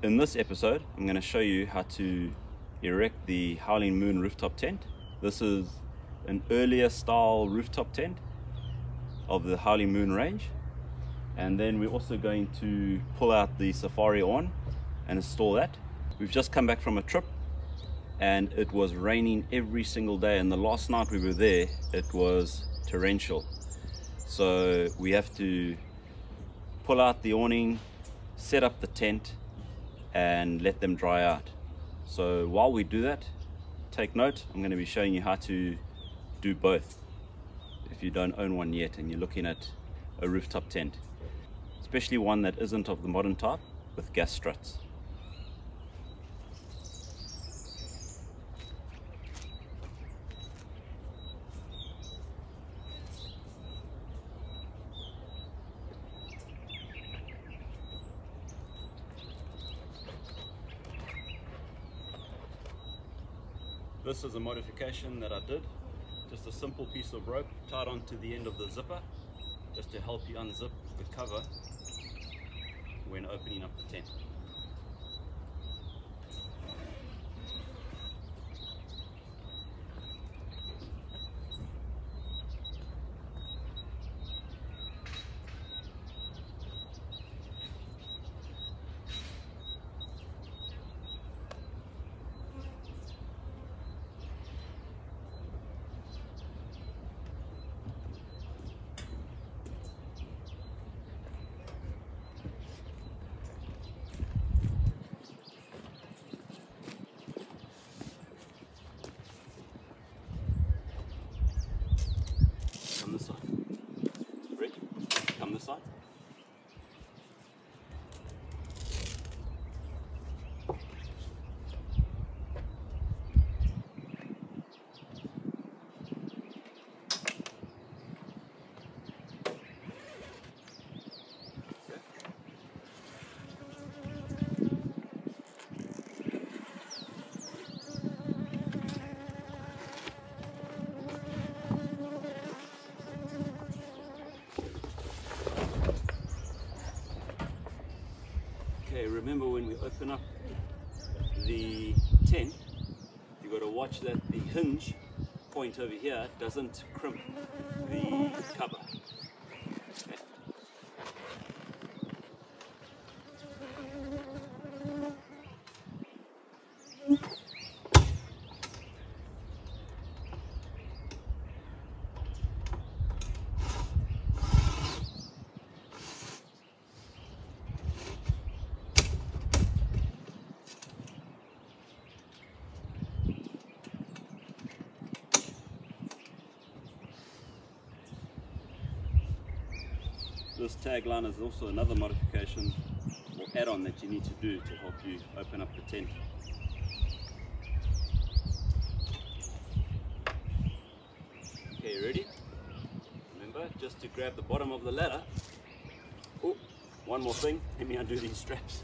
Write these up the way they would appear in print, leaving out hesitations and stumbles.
In this episode, I'm going to show you how to erect the Howling Moon rooftop tent. This is an earlier style rooftop tent of the Howling Moon range. And then we're also going to pull out the Safari Awning and install that. We've just come back from a trip and it was raining every single day, and the last night we were there it was torrential. So we have to pull out the awning, set up the tent and let them dry out. So while we do that, take note, I'm going to be showing you how to do both if you don't own one yet and you're looking at a rooftop tent, especially one that isn't of the modern type with gas struts. This is a modification that I did, just a simple piece of rope tied onto the end of the zipper, just to help you unzip the cover when opening up the tent. Come this side. Rick, come this side. Okay, remember when we open up the tent, you've got to watch that the hinge point over here doesn't crimp the cover. Okay. This tagline is also another modification or add-on that you need to do to help you open up the tent. Okay, ready? Remember, just to grab the bottom of the ladder. Oh, one more thing, let me undo these straps.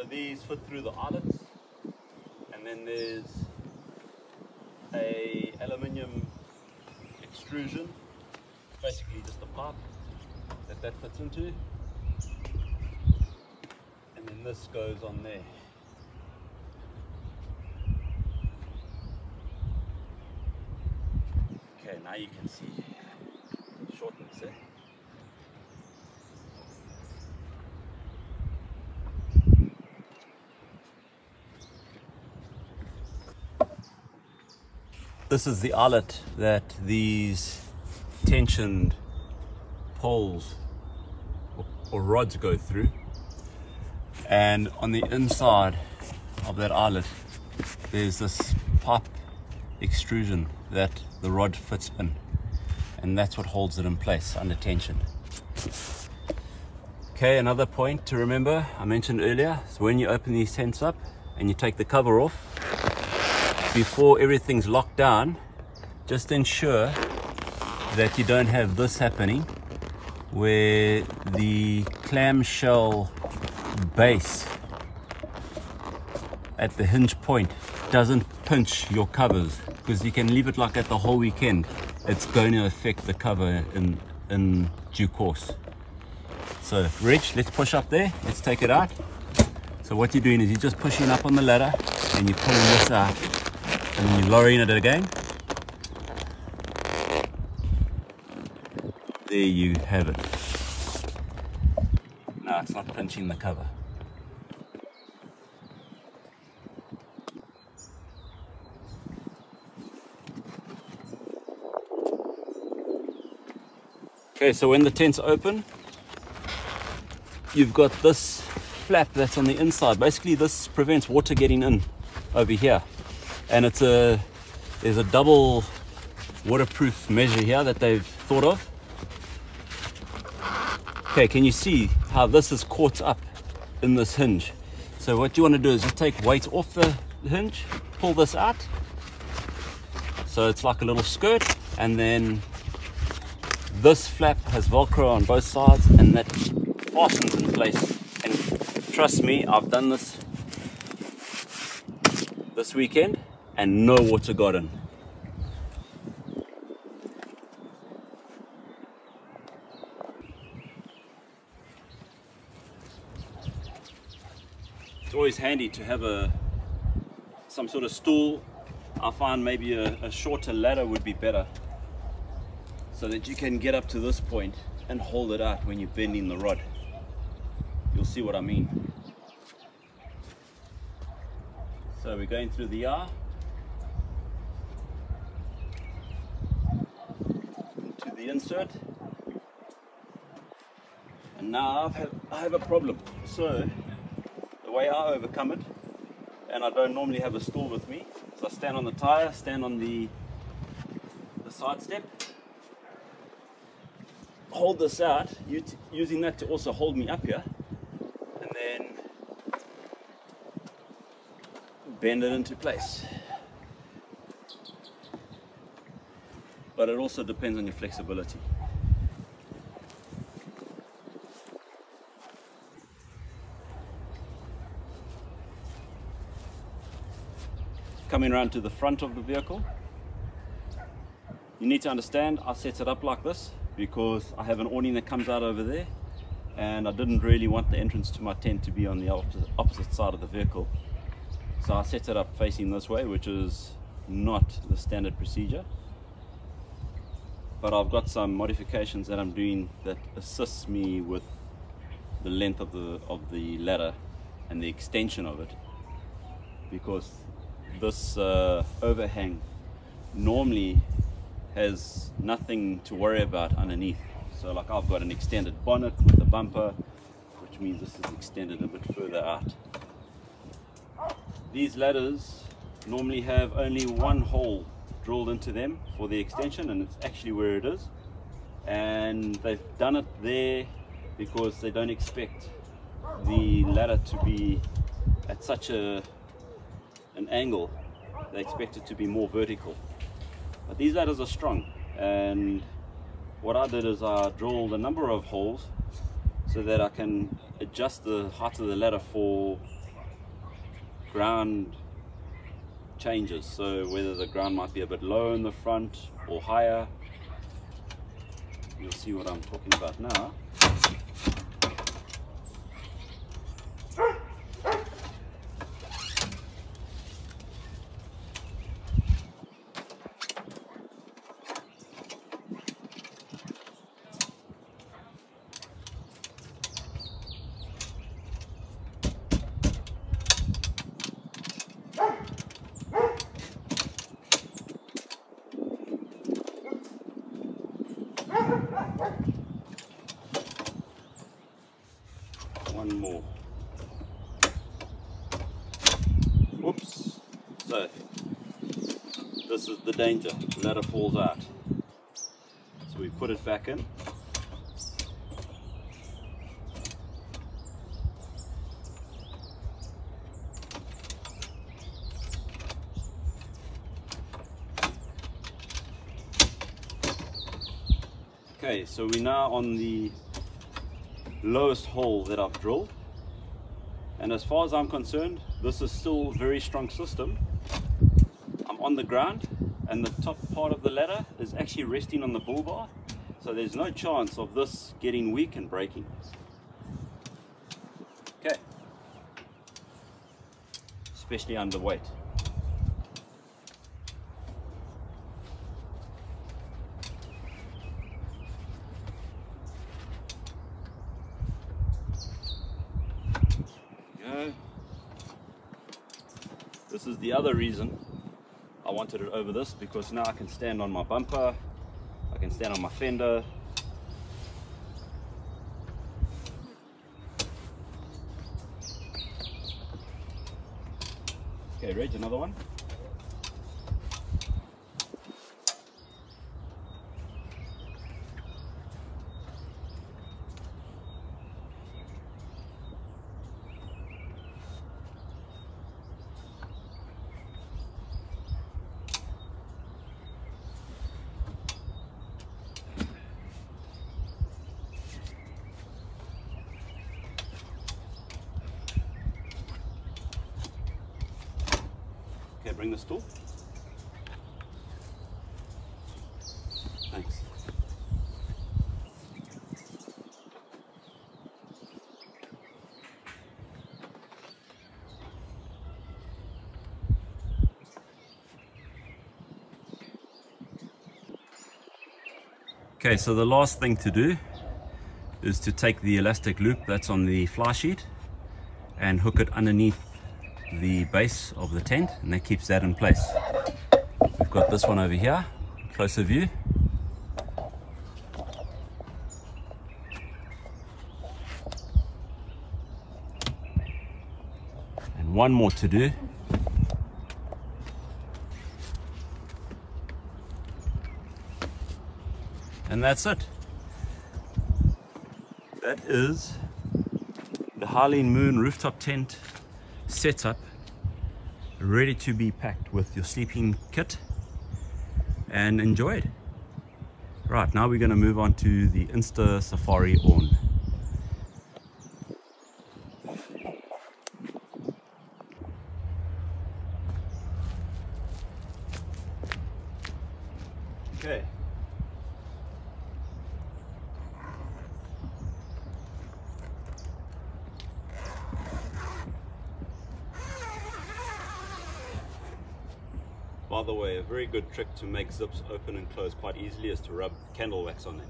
these fit through the eyelets, and then there's a aluminium extrusion, basically just a pipe that fits into, and then this goes on there. Okay, now you can see shortness there. This is the eyelet that these tensioned poles or rods go through, and on the inside of that eyelet there's this pipe extrusion that the rod fits in, and that's what holds it in place under tension. Okay, another point to remember, I mentioned earlier, is when you open these tents up and you take the cover off, before everything's locked down, just ensure that you don't have this happening where the clamshell base at the hinge point doesn't pinch your covers, because you can leave it like that the whole weekend. It's going to affect the cover in due course. So Reg, let's push up there, let's take it out. So what you're doing is you're just pushing up on the ladder and you're pulling this out, and then you're lowering it again. There you have it. Now it's not pinching the cover. Okay, so when the tent's open, you've got this flap that's on the inside. Basically this prevents water getting in over here, and there's a double waterproof measure here that they've thought of. Okay, can you see how this is caught up in this hinge? So what you want to do is just take weight off the hinge, pull this out so it's like a little skirt, and then this flap has Velcro on both sides, and that fastens in place. And trust me, I've done this weekend and no water got in. It's always handy to have some sort of stool. I find maybe a shorter ladder would be better, so that you can get up to this point and hold it out when you're bending the rod. You'll see what I mean. So we're going through the eye to the insert, and now I have a problem. So the way I overcome it, and I don't normally have a stool with me, so I stand on the tire, stand on the side step, hold this out, using that to also hold me up here, and then bend it into place. But it also depends on your flexibility. Coming around to the front of the vehicle, you need to understand I set it up like this because I have an awning that comes out over there, and I didn't really want the entrance to my tent to be on the opposite side of the vehicle. So I set it up facing this way, which is not the standard procedure. But I've got some modifications that I'm doing that assists me with the length of the ladder and the extension of it, because this overhang normally has nothing to worry about underneath. So like I've got an extended bonnet with a bumper, which means this is extended a bit further out. These ladders normally have only one hole drilled into them for the extension, and it's actually where it is, and they've done it there because they don't expect the ladder to be at such an angle. They expect it to be more vertical. But these ladders are strong, and what I did is I drilled a number of holes so that I can adjust the height of the ladder for ground changes, so whether the ground might be a bit low in the front or higher. You'll see what I'm talking about now. One more. Whoops. So this is the danger. The ladder falls out. So we put it back in. Okay, so we're now on the lowest hole that I've drilled, and as far as I'm concerned, this is still a very strong system. I'm on the ground and the top part of the ladder is actually resting on the bull bar, so there's no chance of this getting weak and breaking. Okay, especially underweight. This is the other reason I wanted it over this, because now I can stand on my bumper, I can stand on my fender. Okay, Reg, another one. Okay, bring the stool. Thanks. Okay, so the last thing to do is to take the elastic loop that's on the fly sheet and hook it underneath the base of the tent, and that keeps that in place. We've got this one over here, closer view. And one more to do. And that's it. That is the Howling Moon rooftop tent setup, ready to be packed with your sleeping kit and enjoyed. Right, now we're going to move on to the Insta Safari Awning. Okay. By the way, a very good trick to make zips open and close quite easily is to rub candle wax on them.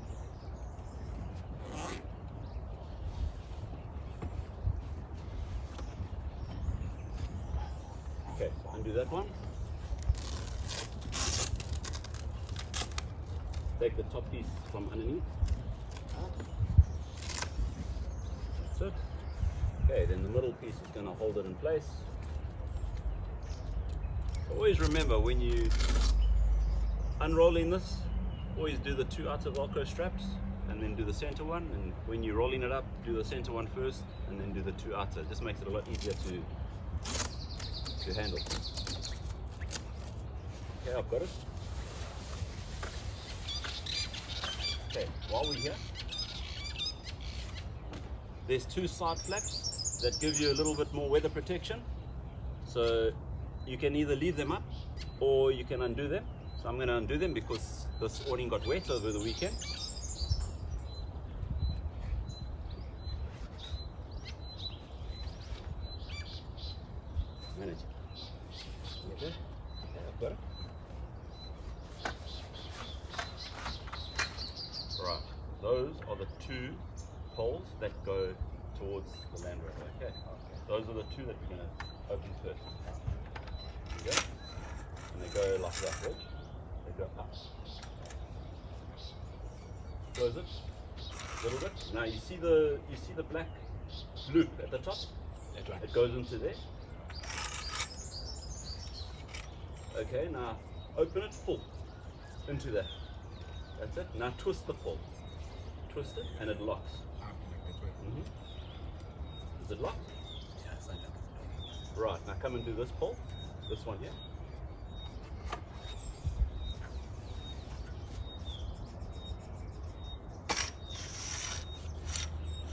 Okay, so undo that one. Take the top piece from underneath. That's it. Okay, then the middle piece is going to hold it in place. Always remember, when you unrolling this, always do the two outer Velcro straps and then do the center one, and when you're rolling it up, do the center one first and then do the two outer. It just makes it a lot easier to handle. Okay, I've got it. Okay, while we're here, there's two side flaps that give you a little bit more weather protection. So you can either leave them up or you can undo them. So I'm going to undo them because this awning got wet over the weekend. Manage. Okay, I've got it. Right, those are the two poles that go towards the Land Rover. Okay, those are the two that we're going to open first. There you go. And they go like that, right? They go up. Close it a little bit. Now you see the black loop at the top? That's right. It goes into there. Okay, now open it full into that. That's it. Now twist the pole. Twist it and it locks. Is it locked? Yeah, it's like that. Right, now come and do this pole. This one here.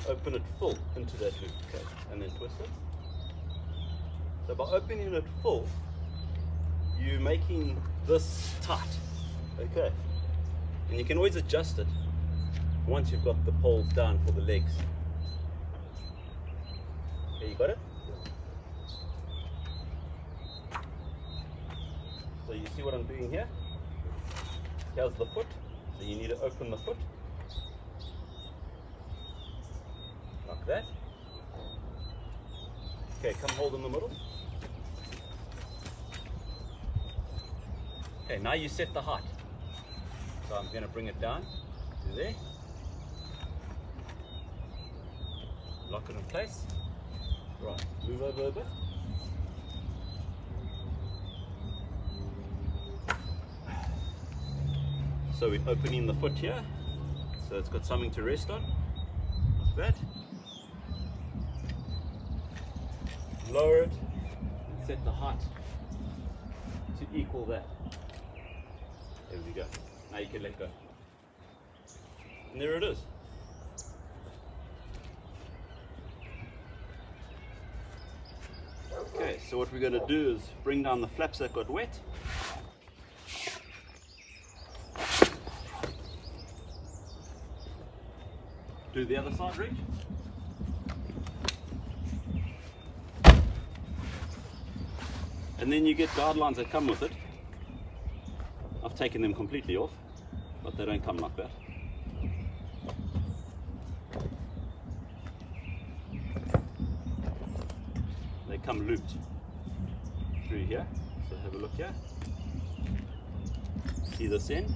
Open it full into that loop, okay, and then twist it. So by opening it full, you're making this tight, okay? And you can always adjust it once you've got the poles down for the legs. Okay, you got it? So you see what I'm doing here? Here's the foot, so you need to open the foot. Like that. Okay, come hold in the middle. Okay, now you set the height. So I'm going to bring it down to there. Lock it in place. Right, move over a bit. So we're opening the foot here. So it's got something to rest on. Like that. Lower it and set the height to equal that. There we go. Now you can let go. And there it is. Okay, so what we're going to do is bring down the flaps that got wet. Do the other side, Rich. And then you get guidelines that come with it. I've taken them completely off, but they don't come like that. They come looped through here. So have a look here. See this end?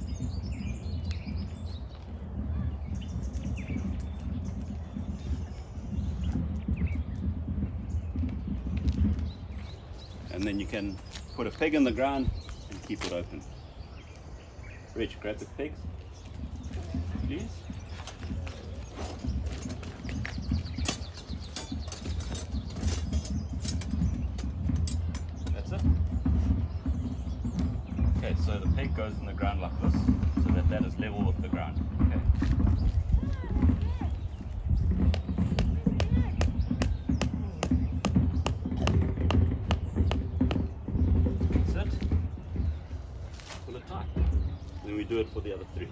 And then you can put a peg in the ground and keep it open. Rich, grab the pegs, please. That's it. Okay, so the peg goes in the ground like this, so that that is level with the ground. Okay. Then we do it for the other three.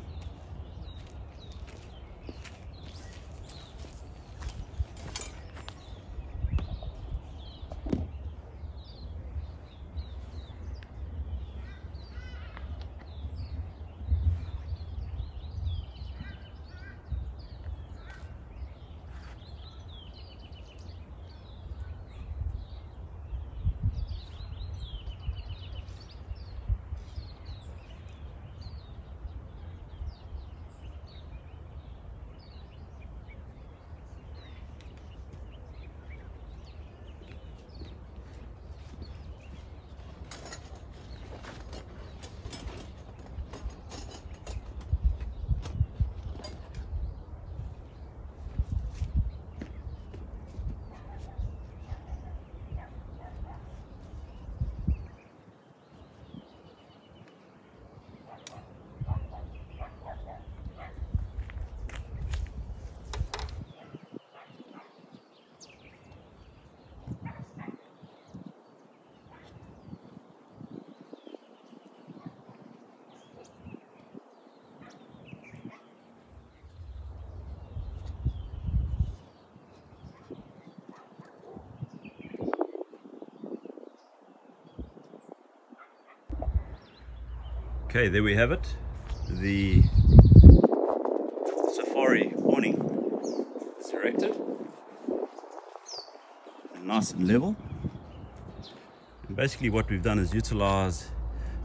Okay, there we have it. The safari awning is erected. Nice and level. And basically what we've done is utilize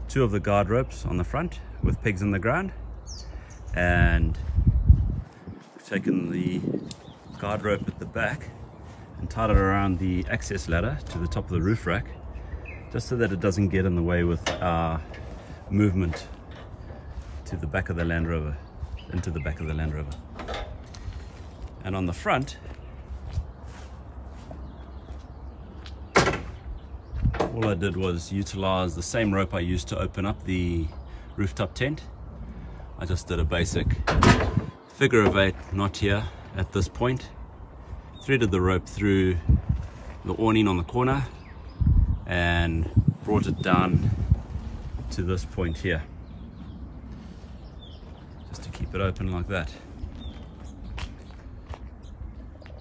2 of the guard ropes on the front with pegs in the ground, and we've taken the guard rope at the back and tied it around the access ladder to the top of the roof rack, just so that it doesn't get in the way with our movement to the back of the Land Rover, into the back of the Land Rover. And on the front, all I did was utilize the same rope I used to open up the rooftop tent. I just did a basic figure of 8 knot here at this point, threaded the rope through the awning on the corner and brought it down to this point here, just to keep it open like that.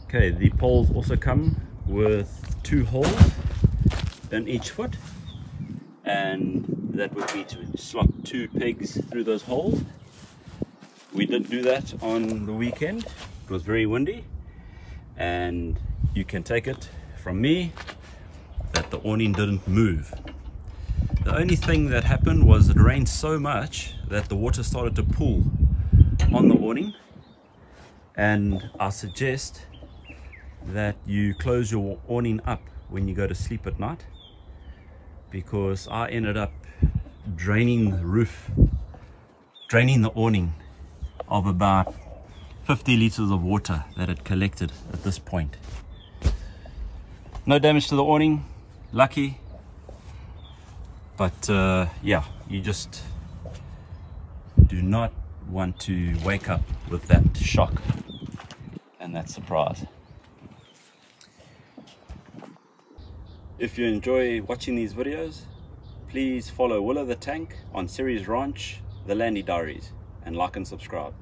Okay, the poles also come with 2 holes in each foot, and that would be to slot 2 pegs through those holes. We did do that on the weekend. It was very windy, and you can take it from me that the awning didn't move. The only thing that happened was it rained so much that the water started to pool on the awning, and I suggest that you close your awning up when you go to sleep at night, because I ended up draining the roof, draining the awning of about 50 liters of water that had collected at this point. No damage to the awning, lucky, but yeah, you just do not want to wake up with that shock and that surprise. If you enjoy watching these videos, please follow Willa the Tank on Ceres Ranch, The Landy Diaries, and like and subscribe.